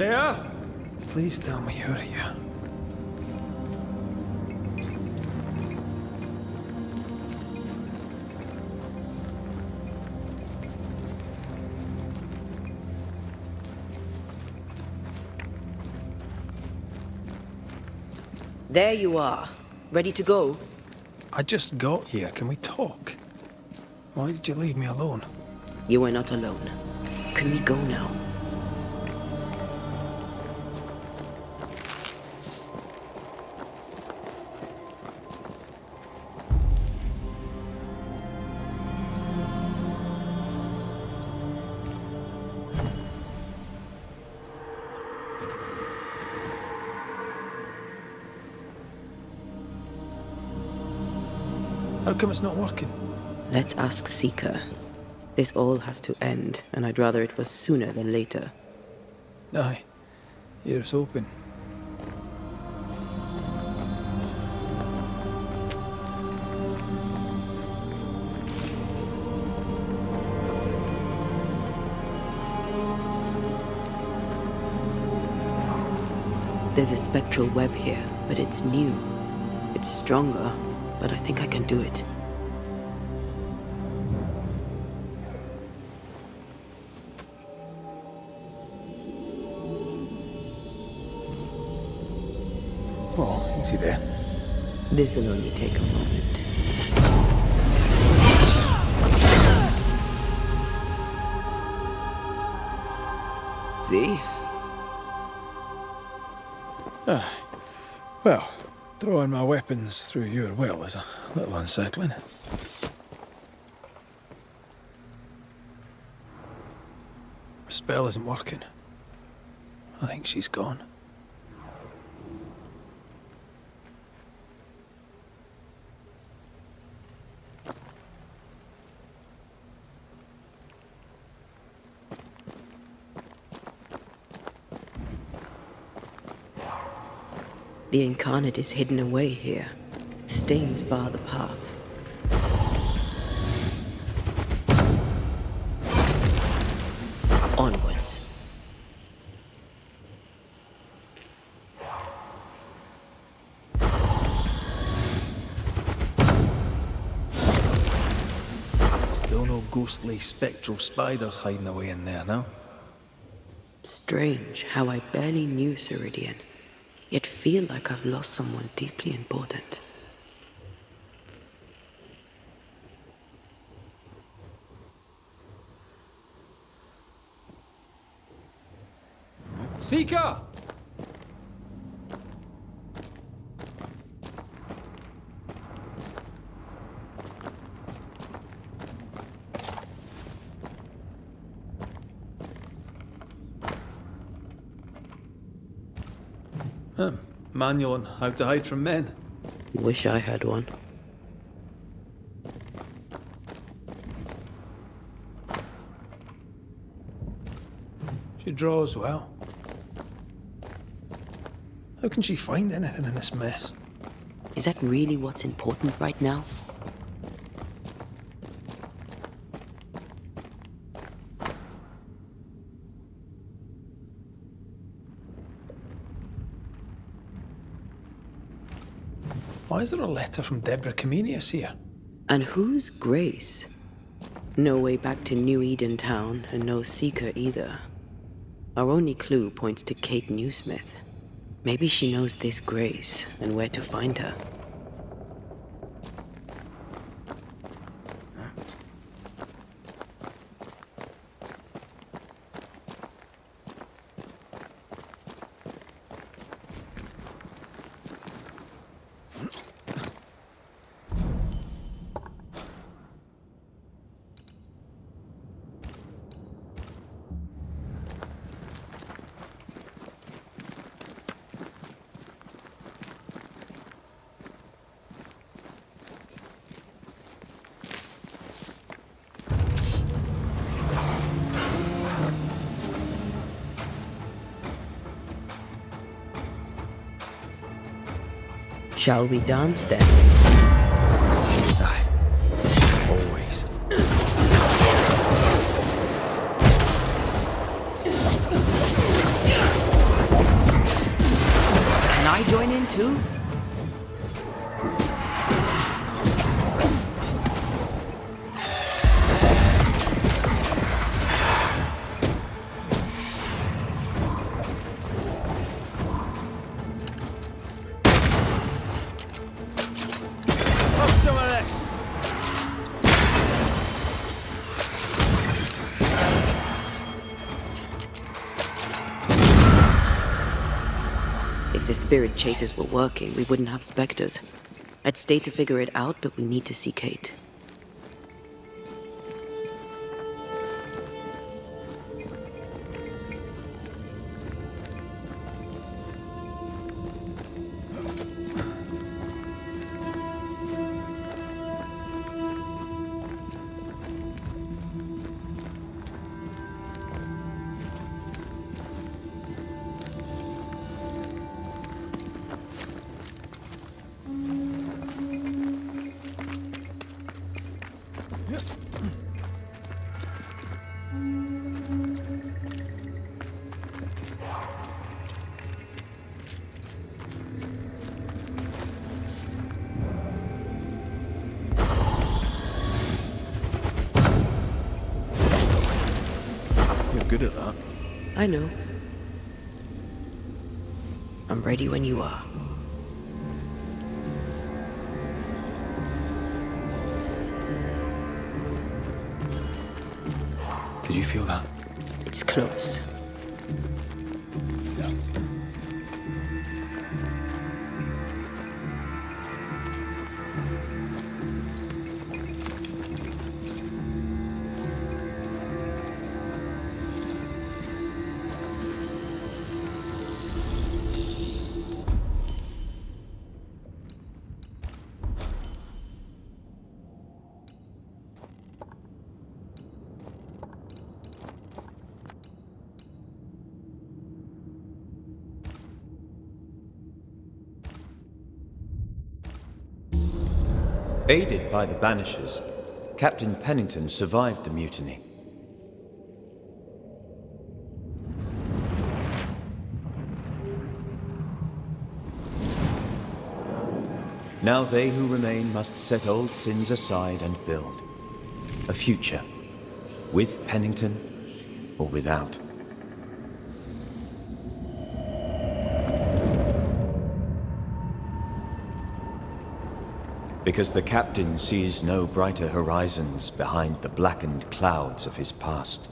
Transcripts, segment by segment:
Altea? Please tell me you're here. There you are. Ready to go? I just got here. Can we talk? Why did you leave me alone? You were not alone. Can we go now? How come it's not working? Let's ask Seeker. This all has to end, and I'd rather it was sooner than later. Aye. Here's hoping. There's a spectral web here, but it's new. It's stronger, but I think I can do it. Oh, easy there. This'll only take a moment. See? Well, throwing my weapons through your will is a little unsettling. The spell isn't working. I think she's gone. The incarnate is hidden away here. Stains bar the path. Onwards. Still no ghostly spectral spiders hiding away in there now. Strange how I barely knew Ceridian, yet feel like I've lost someone deeply important. Seeker! Manual on how to hide from men. Wish I had one. She draws well. How can she find anything in this mess? Is that really what's important right now? Why is there a letter from Deborah Comenius here? And who's Grace? No way back to New Eden Town, and no Seeker either. Our only clue points to Kate Newsmith. Maybe she knows this Grace, and where to find her. Shall we dance then? Aye. Always. I join in too? Have some of this. If the spirit chases were working, we wouldn't have specters. I'd stay to figure it out, but we need to see Kate. You're good at that. I know. I'm ready when you are. Did you feel that? It's close. Aided by the banishers, Captain Pennington survived the mutiny. Now they who remain must set old sins aside and build a future, with Pennington or without. Because the captain sees no brighter horizons behind the blackened clouds of his past.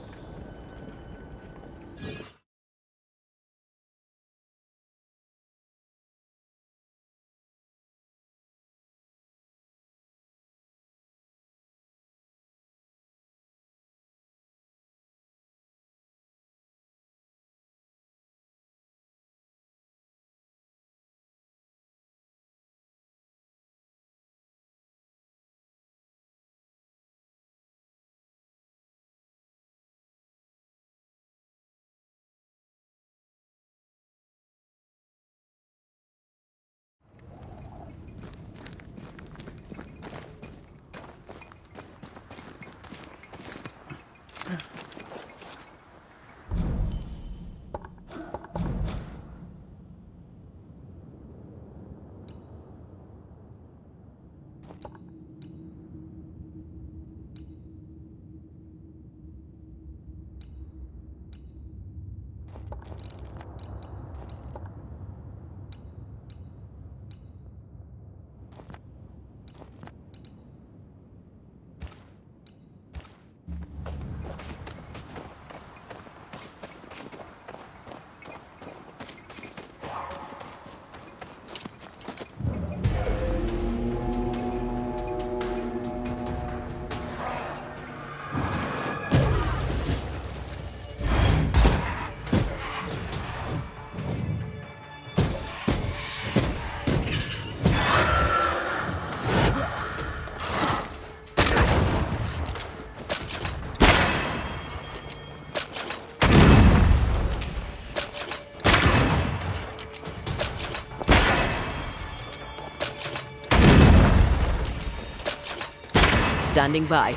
Standing by.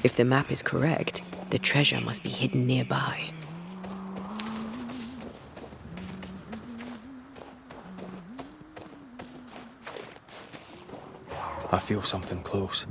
If the map is correct, the treasure must be hidden nearby. I feel something close.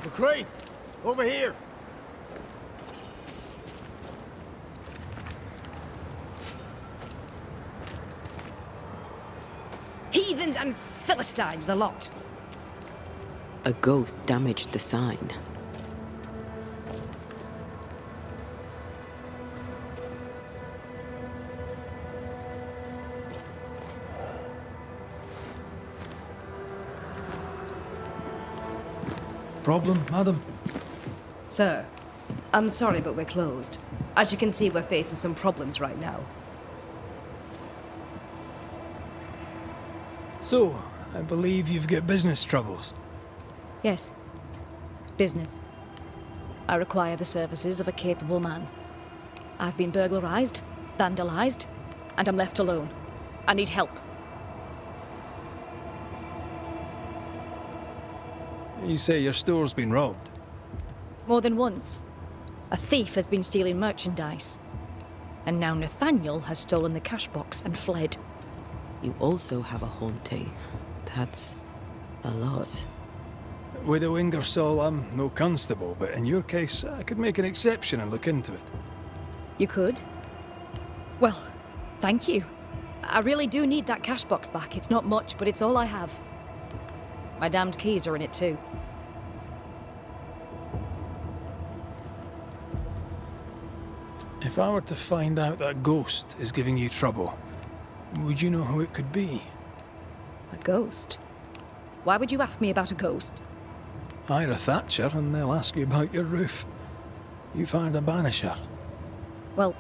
McCrae, over here. Heathens and Philistines, the lot. A ghost damaged the sign. Problem, madam? Sir, I'm sorry, but we're closed. As you can see, we're facing some problems right now. So, I believe you've got business troubles. Yes. Business. I require the services of a capable man. I've been burglarized, vandalized, and I'm left alone. I need help. You say your store's been robbed. More than once. A thief has been stealing merchandise. And now Nathaniel has stolen the cash box and fled. You also have a haunting. That's a lot. Widow Ingersoll, I'm no constable, but in your case, I could make an exception and look into it. You could? Well, thank you. I really do need that cash box back. It's not much, but it's all I have. My damned keys are in it too. If I were to find out that ghost is giving you trouble, would you know who it could be? A ghost? Why would you ask me about a ghost? Hire a thatcher and they'll ask you about your roof. You find a banisher. Well,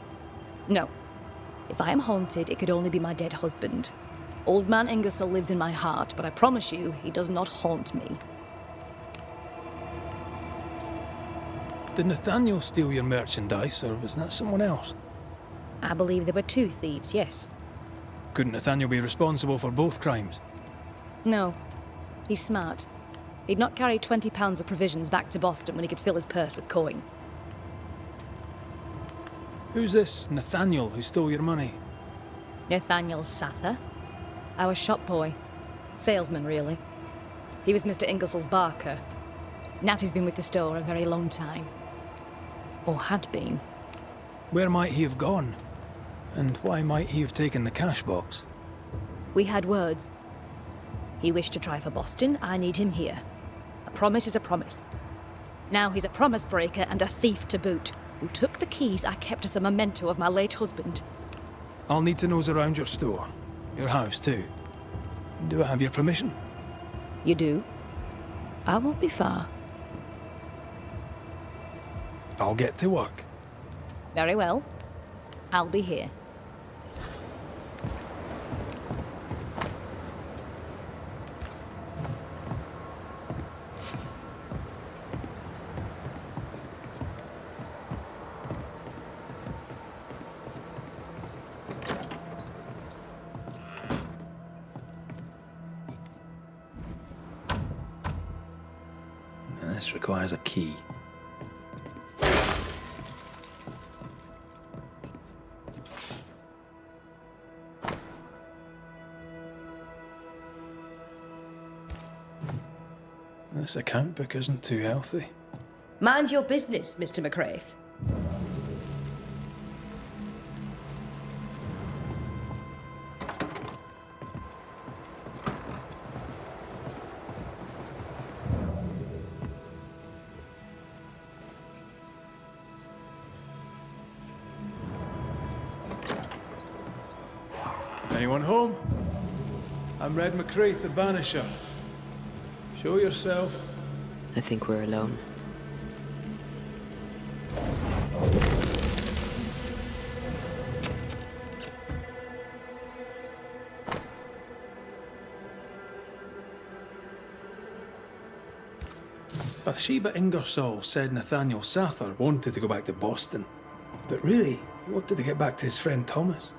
no. If I am haunted, it could only be my dead husband. Old man Ingersoll lives in my heart, but I promise you, he does not haunt me. Did Nathaniel steal your merchandise, or was that someone else? I believe there were two thieves, yes. Couldn't Nathaniel be responsible for both crimes? No. He's smart. He'd not carry 20 pounds of provisions back to Boston when he could fill his purse with coin. Who's this Nathaniel who stole your money? Nathaniel Sather. Our shop boy. Salesman, really. He was Mr. Ingersoll's barker. Natty's been with the store a very long time. Or had been. Where might he have gone? And why might he have taken the cash box? We had words. He wished to try for Boston, I need him here. A promise is a promise. Now he's a promise breaker and a thief to boot, who took the keys I kept as a memento of my late husband. I'll need to nose around your store. Your house, too. Do I have your permission? You do? I won't be far. I'll get to work. Very well. I'll be here. This requires a key. This account book isn't too healthy. Mind your business, Mr. McCrae. Anyone home? I'm Red McCraith, the Banisher. Show yourself. I think we're alone. Bathsheba Ingersoll said Nathaniel Sather wanted to go back to Boston. But really, he wanted to get back to his friend Thomas.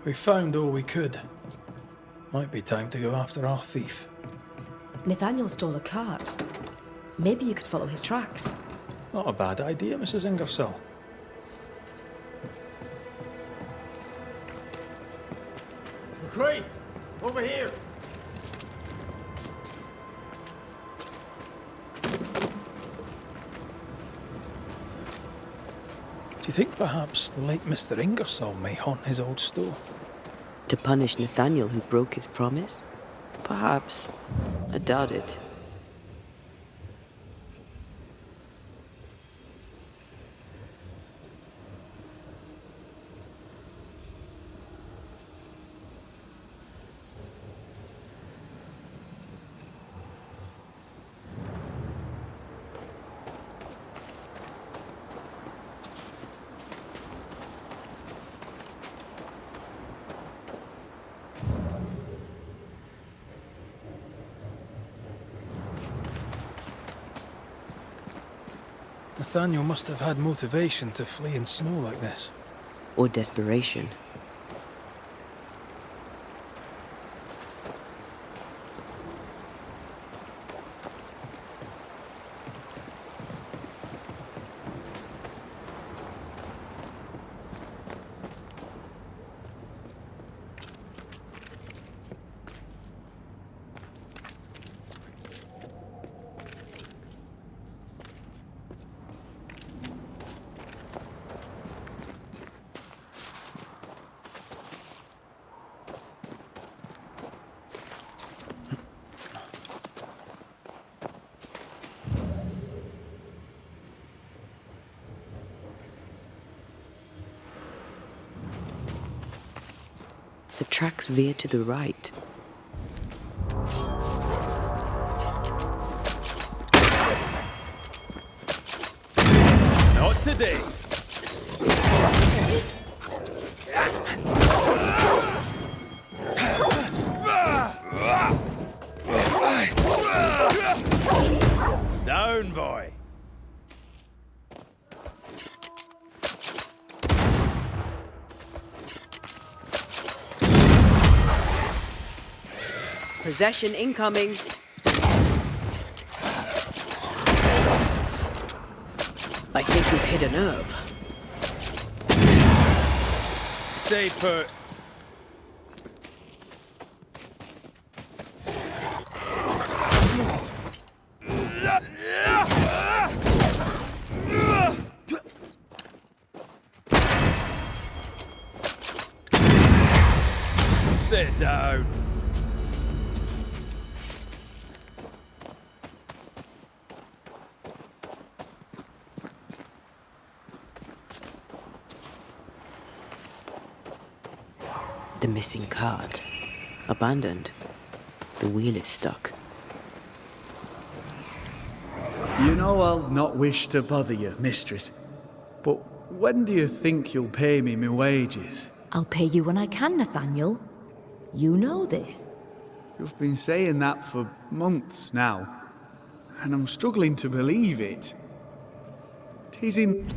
We found all we could. Might be time to go after our thief. Nathaniel stole a cart. Maybe you could follow his tracks. Not a bad idea, Mrs. Ingersoll. McCraith! Over here! Do you think perhaps the late Mr. Ingersoll may haunt his old store? To punish Nathaniel who broke his promise? Perhaps. I doubt it. Nathaniel must have had motivation to flee in snow like this. Or desperation. The tracks veer to the right. Not today. Down, boy. Possession incoming. I think we've hit a nerve. Stay put. Sit down. The missing cart. Abandoned. The wheel is stuck. You know I'll not wish to bother you, mistress, but when do you think you'll pay me my wages? I'll pay you when I can, Nathaniel. You know this. You've been saying that for months now, and I'm struggling to believe it. 'Tis in...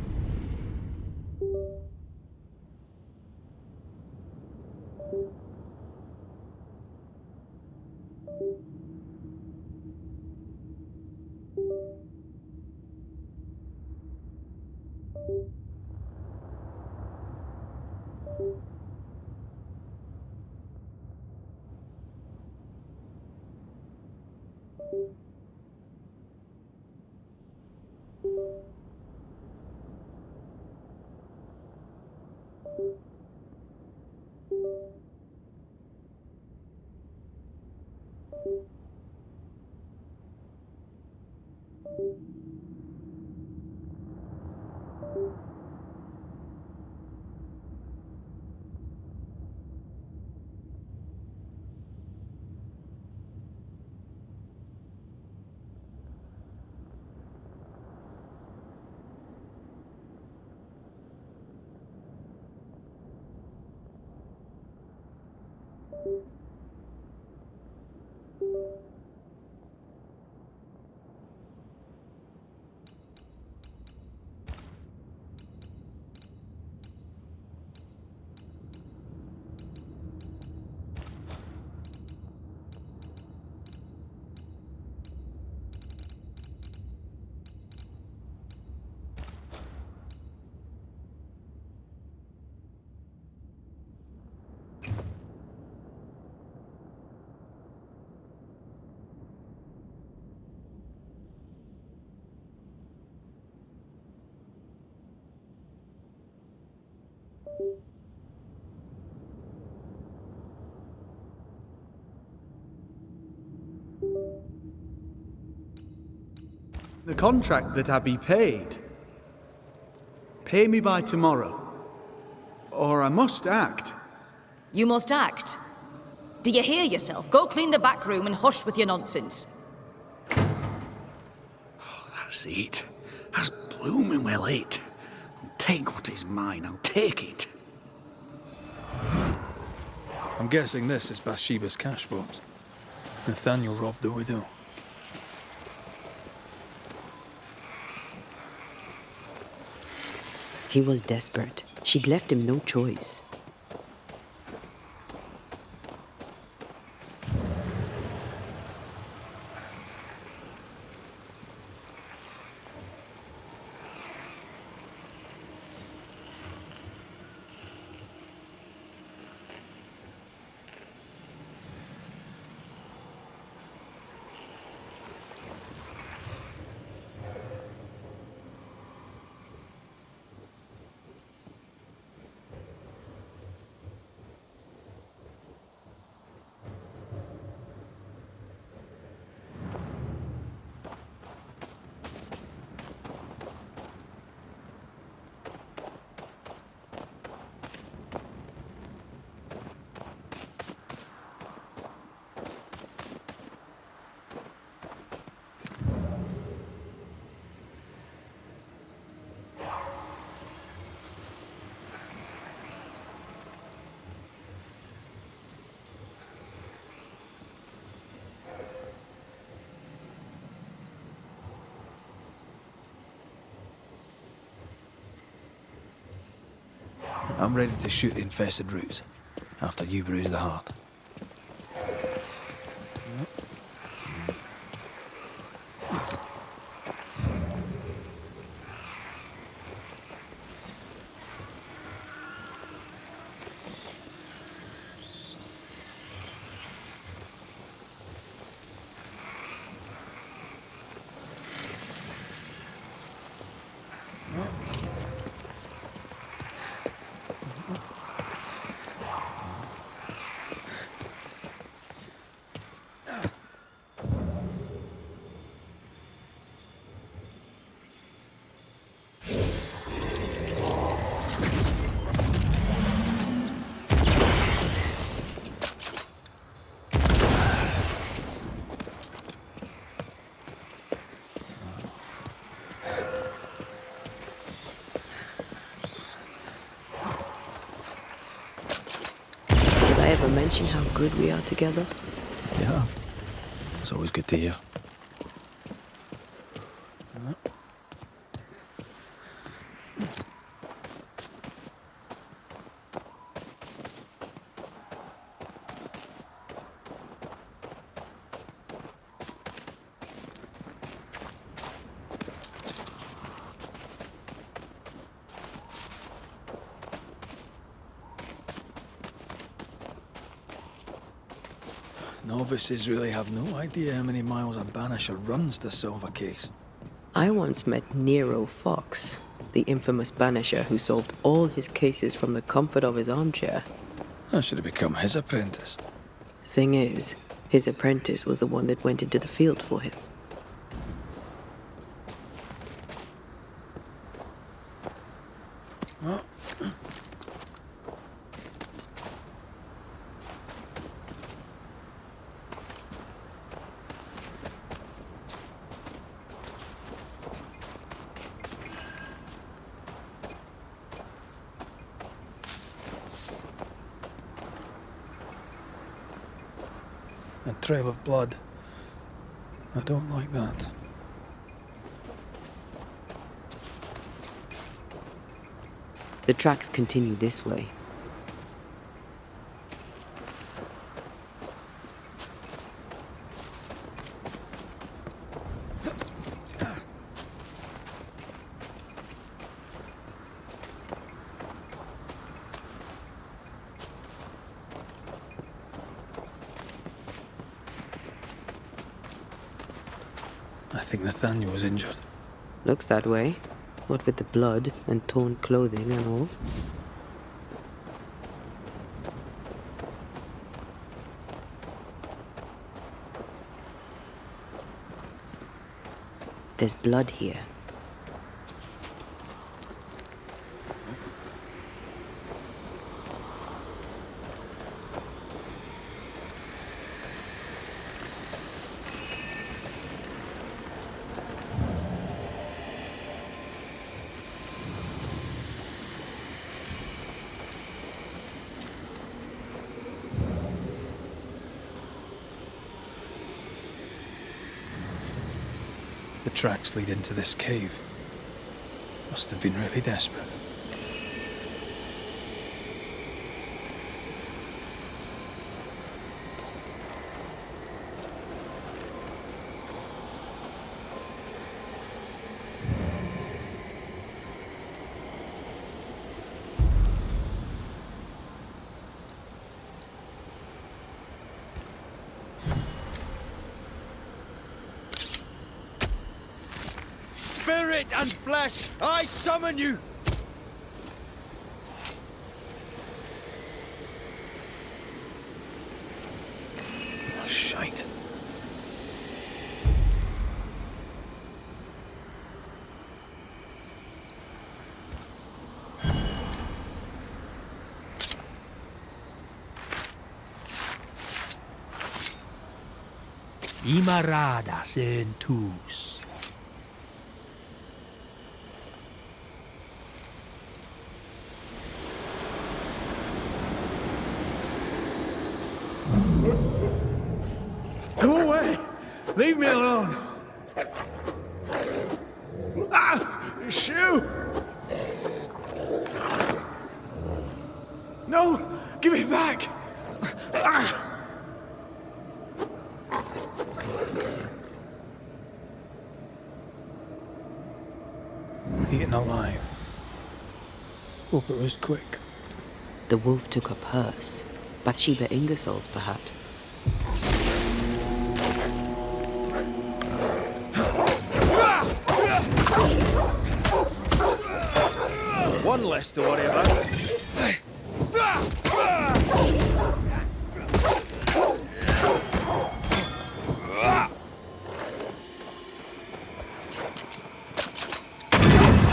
The contract that I be paid. Pay me by tomorrow, or I must act. You must act. Do you hear yourself? Go clean the back room and hush with your nonsense. That's it. That's blooming well it. I'll take what is mine, I'll take it. I'm guessing this is Bathsheba's cash box. Nathaniel robbed the widow. He was desperate. She'd left him no choice. I'm ready to shoot the infested roots, after you bruise the heart. Did I ever mention how good we are together? You have. It's always good to hear. Novices really have no idea how many miles a banisher runs to solve a case. I once met Nero Fox, the infamous banisher who solved all his cases from the comfort of his armchair. I should have become his apprentice. Thing is, his apprentice was the one that went into the field for him. A trail of blood. I don't like that. The tracks continue this way. I think Nathaniel was injured. Looks that way. What with the blood and torn clothing and all. There's blood here. The tracks lead into this cave. Must have been really desperate. Spirit and flesh, I summon you! Oh, shite. Imaradas en tus. Go away! Leave me alone! Ah! Shoe! No! Give it back! Ah! Eaten alive. Hope it was quick. The wolf took up hers. Bathsheba Ingersoll's, perhaps. One less to worry about.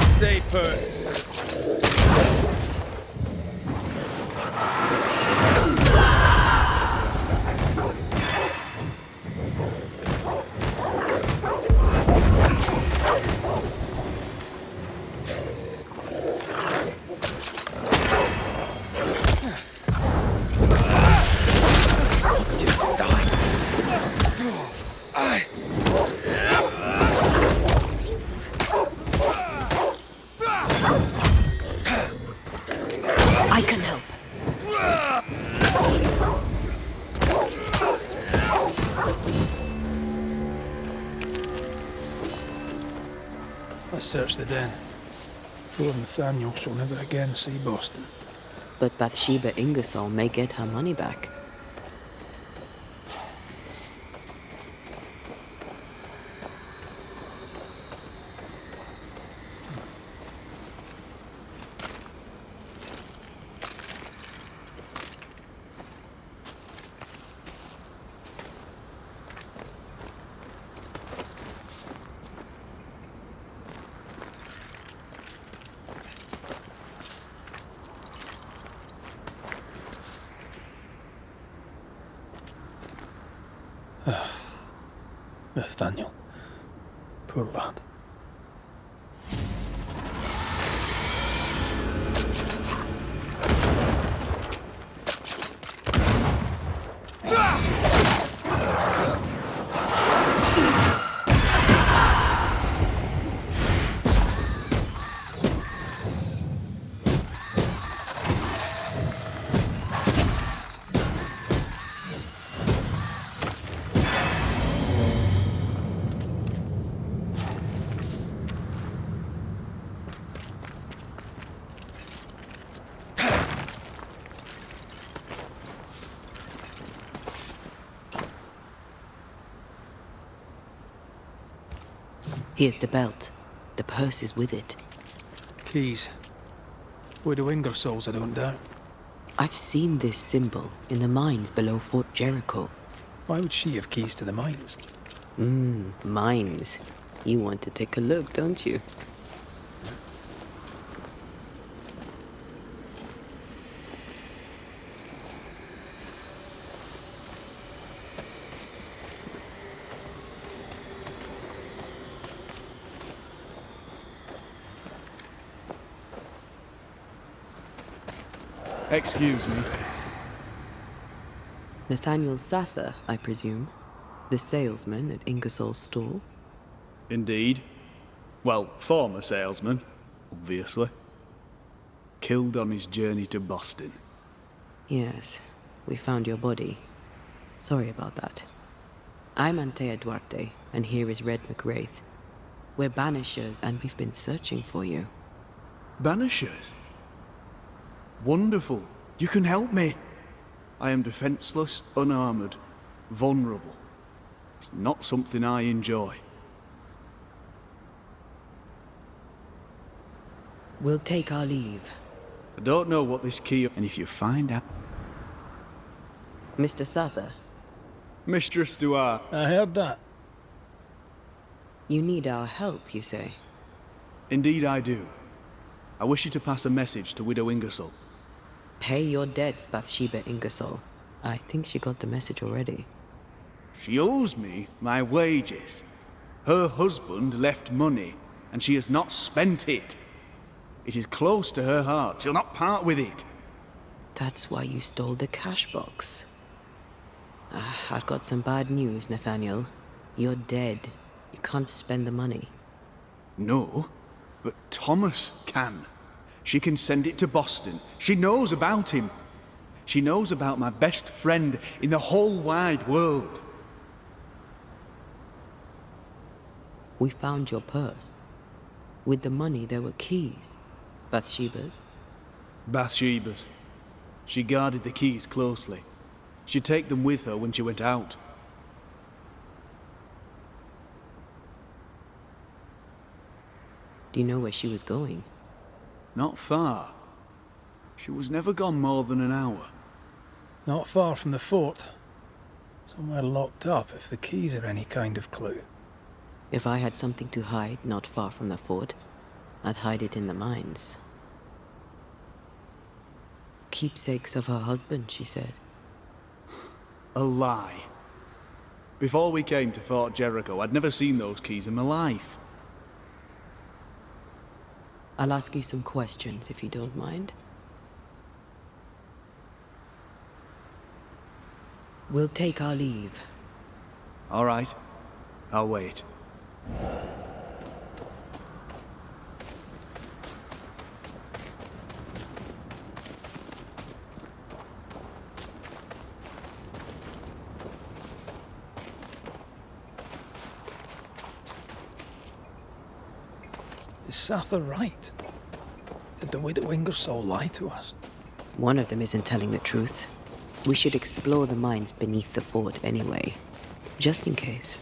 Stay put. I can help. Let's search the den. Poor Nathaniel shall never again see Boston. But Bathsheba Ingersoll may get her money back. Nathaniel. Poor lad. Here's the belt. The purse is with it. Keys. Widow Ingersoll's, I don't doubt. I've seen this symbol in the mines below Fort Jericho. Why would she have keys to the mines? Mines. You want to take a look, don't you? Excuse me. Nathaniel Sather, I presume. The salesman at Ingersoll's stall. Indeed. Well, former salesman, obviously. Killed on his journey to Boston. Yes, we found your body. Sorry about that. I'm Antea Duarte, and here is Red McWraith. We're banishers, and we've been searching for you. Banishers? Wonderful. You can help me. I am defenseless, unarmored, vulnerable. It's not something I enjoy. We'll take our leave. I don't know what this key... And if you find out... Mr. Sather, Mistress Duarte. I heard that. you need our help, you say? Indeed I do. I wish you to pass a message to Widow Ingersoll. Pay your debts, Bathsheba Ingersoll. I think she got the message already. She owes me my wages. Her husband left money, and she has not spent it. It is close to her heart. She'll not part with it. That's why you stole the cash box. I've got some bad news, Nathaniel. You're dead. You can't spend the money. No, but Thomas can. She can send it to Boston. She knows about him. She knows about my best friend in the whole wide world. We found your purse. With the money, there were keys. Bathsheba's. Bathsheba's. She guarded the keys closely. She'd take them with her when she went out. Do you know where she was going? Not far. She was never gone more than an hour. Not far from the fort. Somewhere locked up, if the keys are any kind of clue. If I had something to hide not far from the fort, I'd hide it in the mines. Keepsakes of her husband, she said. A lie. Before we came to Fort Jericho, I'd never seen those keys in my life. I'll ask you some questions, if you don't mind. We'll take our leave. All right. I'll wait. Is Sather right? Did the Widow Ingersoll lie to us? One of them isn't telling the truth. We should explore the mines beneath the fort anyway, just in case.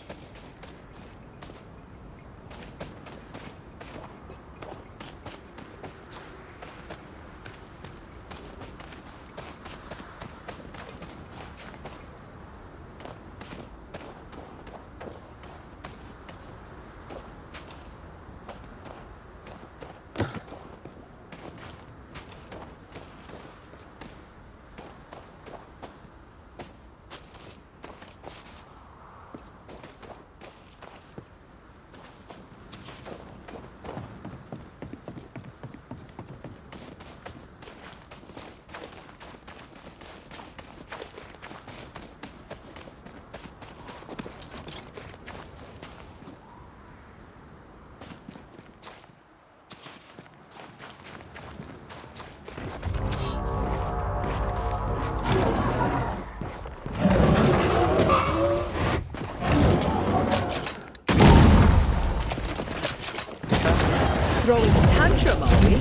Throwing a tantrum, are we?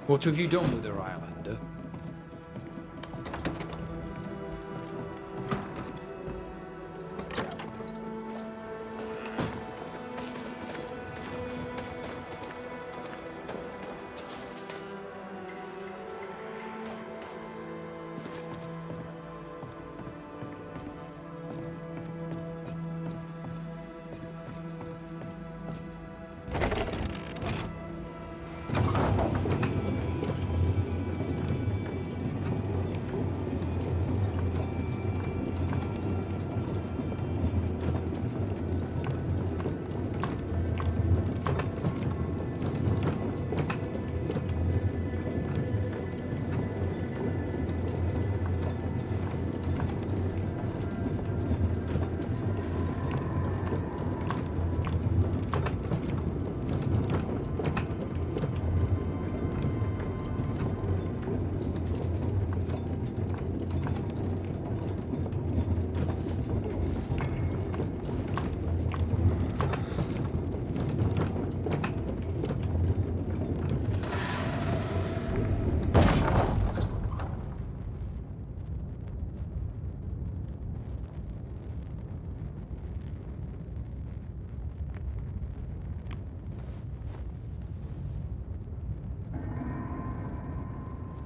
What have you done with the Rylander?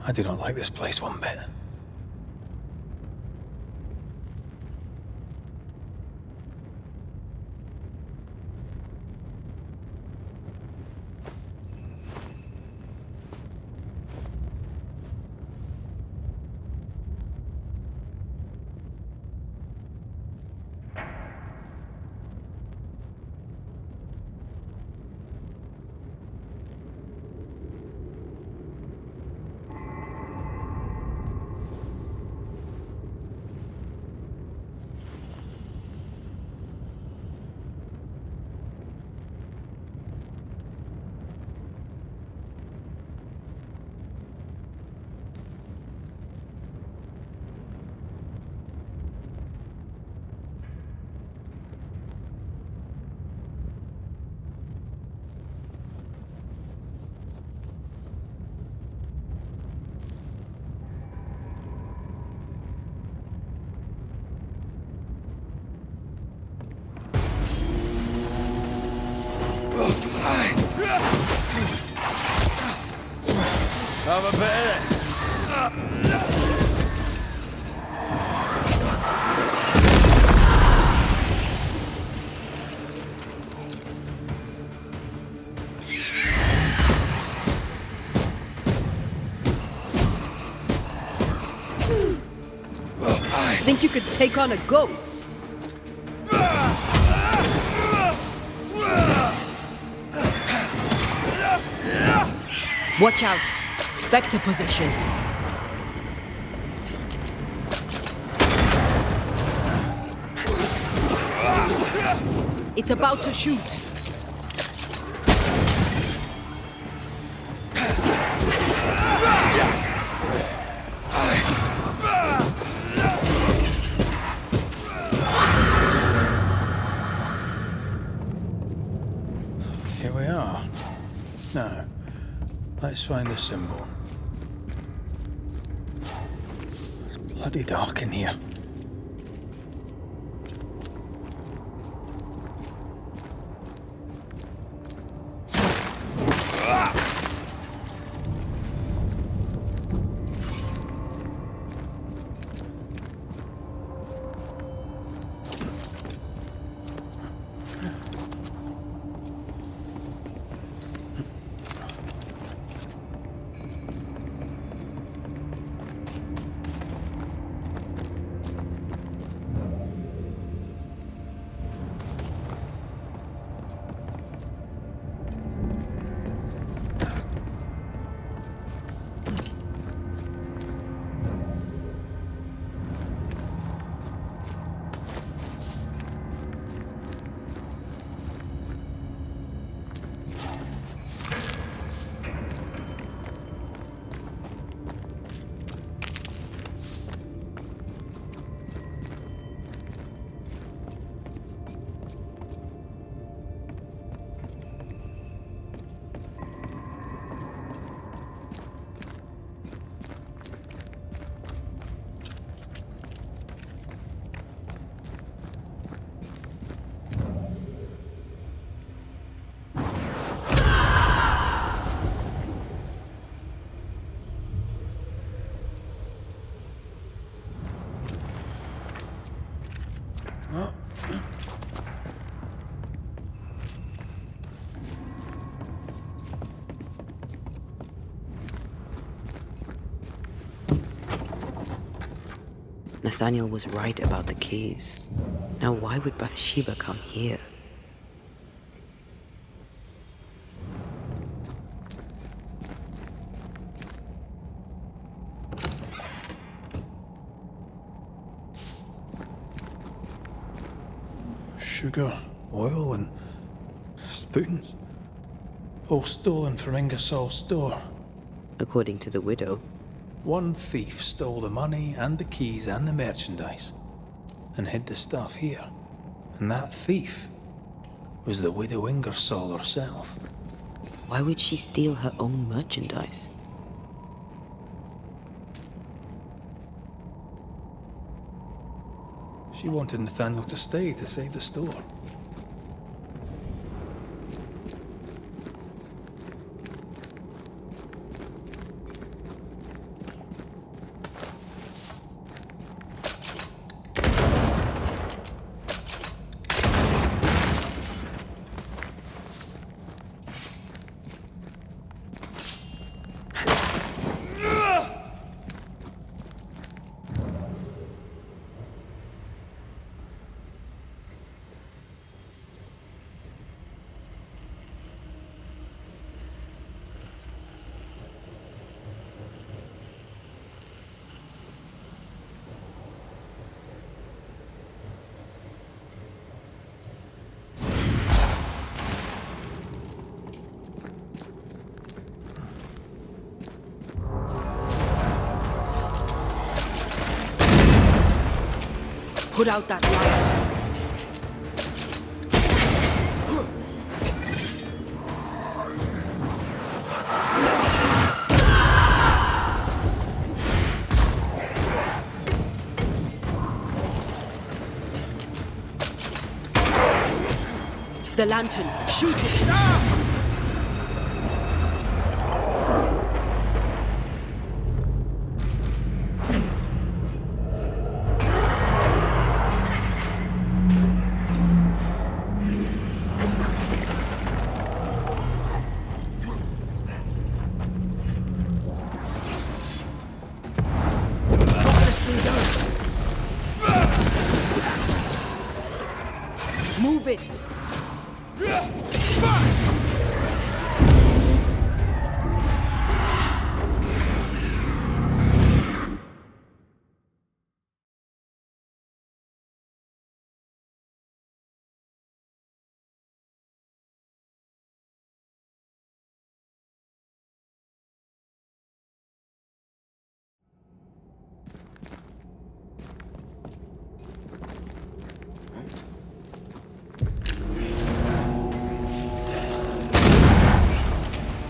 I do not like this place one bit. Have a bit of this. Think you could take on a ghost? Watch out. Spectre position. It's about to shoot. Here we are. Now, let's find the symbol. It's bloody dark in here. Nathaniel was right about the keys. Now why would Bathsheba come here? Sugar, oil, and spoons. All stolen from Ingersoll's store. According to the widow. One thief stole the money and the keys and the merchandise and hid the stuff here. And that thief was the widow Ingersoll herself. Why would she steal her own merchandise? She wanted Nathaniel to stay to save the store. Put out that light. The lantern. Shoot it! Move it!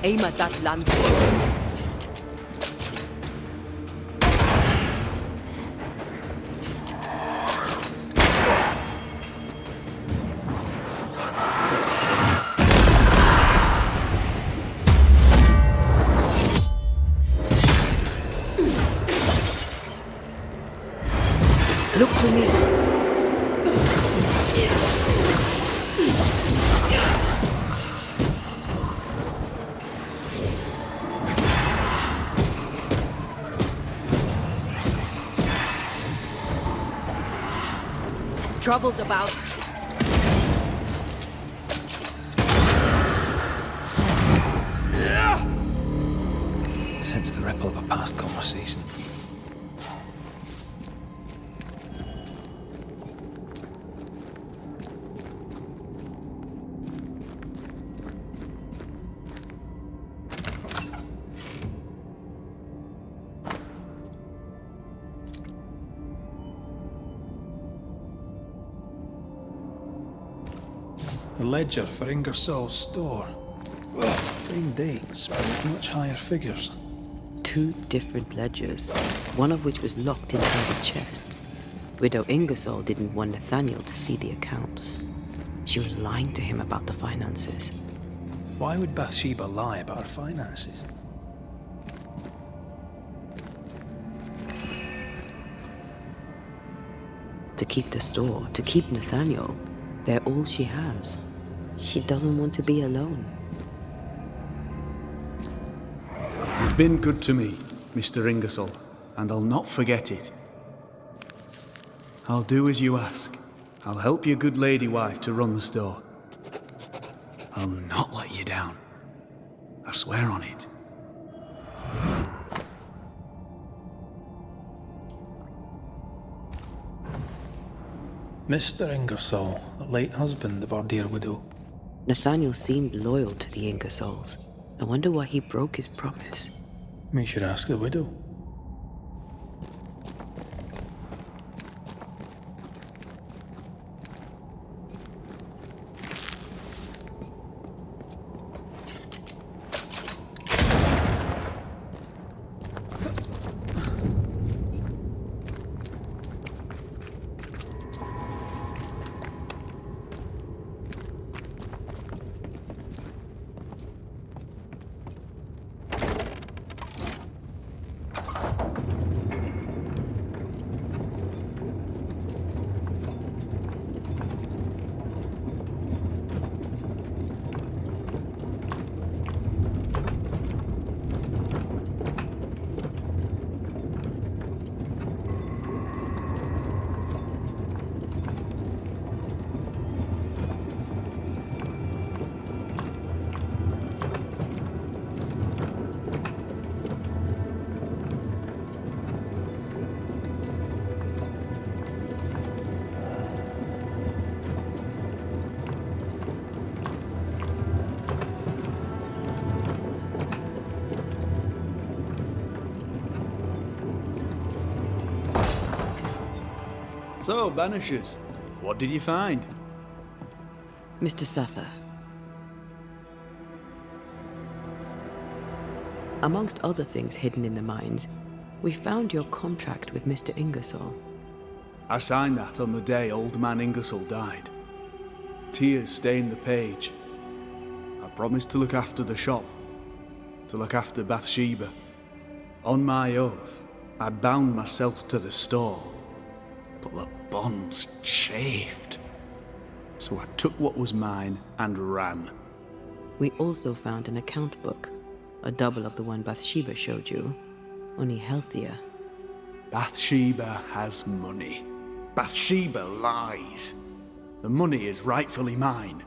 Aim at that lantern. Look to me. Trouble's about. Sense the ripple of a past conversation. The ledger for Ingersoll's store. Same dates, but with much higher figures. 2 different ledgers, one of which was locked inside a chest. Widow Ingersoll didn't want Nathaniel to see the accounts. She was lying to him about the finances. Why would Bathsheba lie about her finances? To keep the store, to keep Nathaniel. They're all she has. She doesn't want to be alone. You've been good to me, Mr. Ingersoll, and I'll not forget it. I'll do as you ask. I'll help your good lady wife to run the store. I'll not let you down. I swear on it. Mr. Ingersoll, the late husband of our dear widow. Nathaniel seemed loyal to the Ingersolls. I wonder why he broke his promise. We should ask the widow. So, banishers, what did you find? Mr. Suther. Amongst other things hidden in the mines, we found your contract with Mr. Ingersoll. I signed that on the day old man Ingersoll died. Tears stained the page. I promised to look after the shop, to look after Bathsheba. On my oath, I bound myself to the store, but the bonds chafed. So I took what was mine and ran. We also found an account book, a double of the one Bathsheba showed you, only healthier. Bathsheba has money. Bathsheba lies. The money is rightfully mine.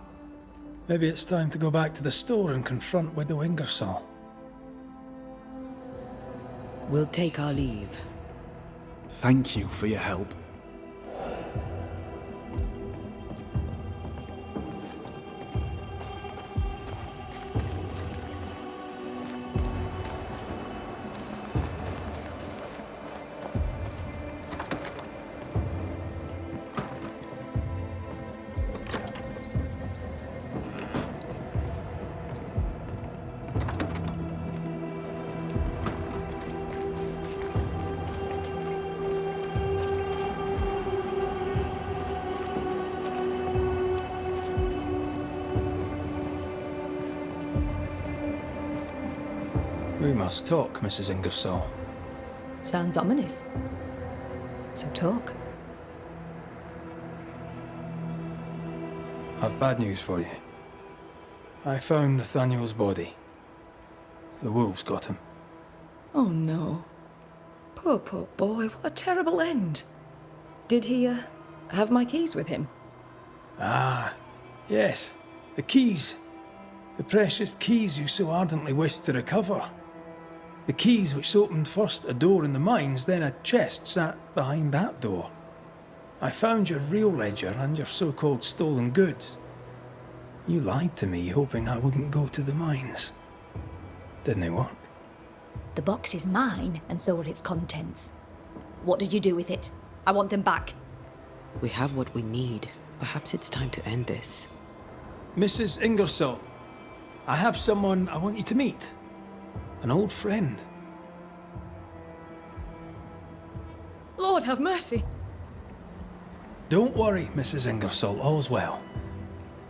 Maybe it's time to go back to the store and confront Widow Ingersoll. We'll take our leave. Thank you for your help. We must talk, Mrs. Ingersoll. Sounds ominous. So talk. I've bad news for you. I found Nathaniel's body. The wolves got him. Oh no. Poor boy, what a terrible end. Did he, have my keys with him? Ah, yes. The keys. The precious keys you so ardently wished to recover. The keys which opened first a door in the mines, then a chest sat behind that door. I found your real ledger and your so-called stolen goods. You lied to me, hoping I wouldn't go to the mines. Didn't it work? The box is mine, and so are its contents. What did you do with it? I want them back. We have what we need. Perhaps it's time to end this. Mrs. Ingersoll, I have someone I want you to meet. An old friend. Lord have mercy. Don't worry, Mrs. Ingersoll, all's well.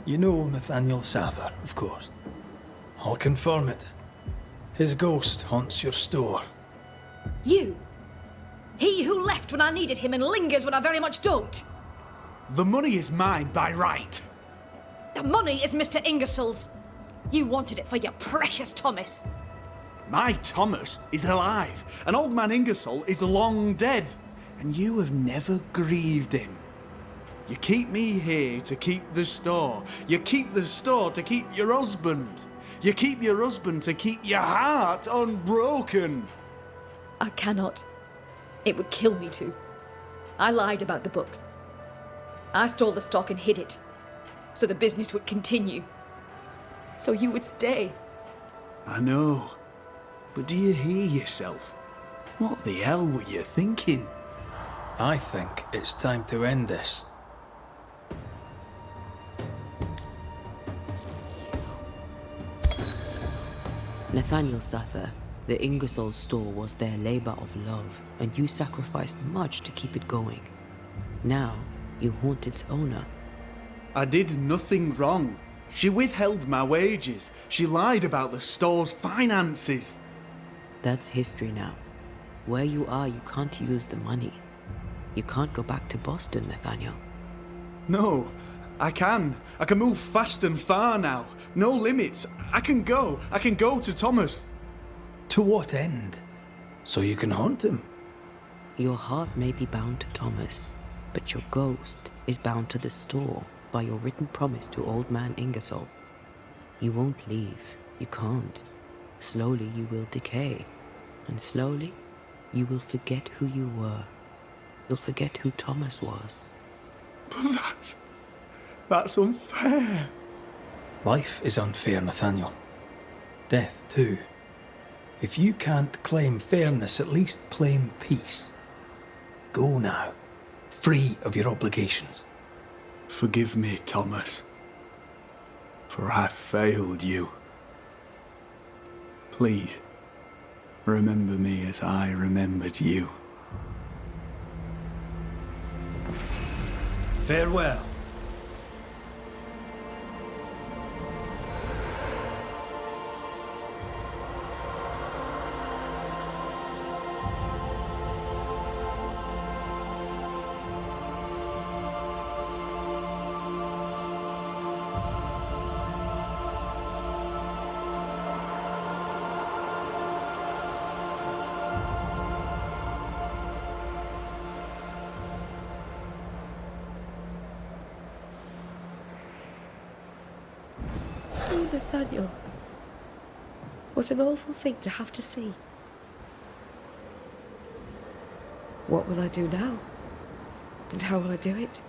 You know Nathaniel Suther, of course. I'll confirm it. His ghost haunts your store. You? He who left when I needed him and lingers when I very much don't? The money is mine by right. The money is Mr. Ingersoll's. You wanted it for your precious Thomas. My Thomas is alive, and old man Ingersoll is long dead. and you have never grieved him. You keep me here to keep the store. You keep the store to keep your husband. You keep your husband to keep your heart unbroken. I cannot. It would kill me to. I lied about the books. I stole the stock and hid it, so the business would continue. So you would stay. I know. But do you hear yourself? What the hell were you thinking? I think it's time to end this. Nathaniel Sather, the Ingersoll store was their labor of love, and you sacrificed much to keep it going. Now, you haunt its owner. I did nothing wrong. She withheld my wages. She lied about the store's finances. That's history now. Where you are, you can't use the money. You can't go back to Boston, Nathaniel. No, I can. I can move fast and far now. No limits. I can go. I can go to Thomas. To what end? So you can haunt him? Your heart may be bound to Thomas, but your ghost is bound to the store by your written promise to Old Man Ingersoll. You won't leave. You can't. Slowly you will decay. And slowly, you will forget who you were. You'll forget who Thomas was. But that's unfair. Life is unfair, Nathaniel. Death, too. If you can't claim fairness, at least claim peace. Go now, free of your obligations. Forgive me, Thomas, for I failed you. Please, remember me as I remembered you. Farewell. Oh, Nathaniel. What an awful thing to have to see. What will I do now? And how will I do it?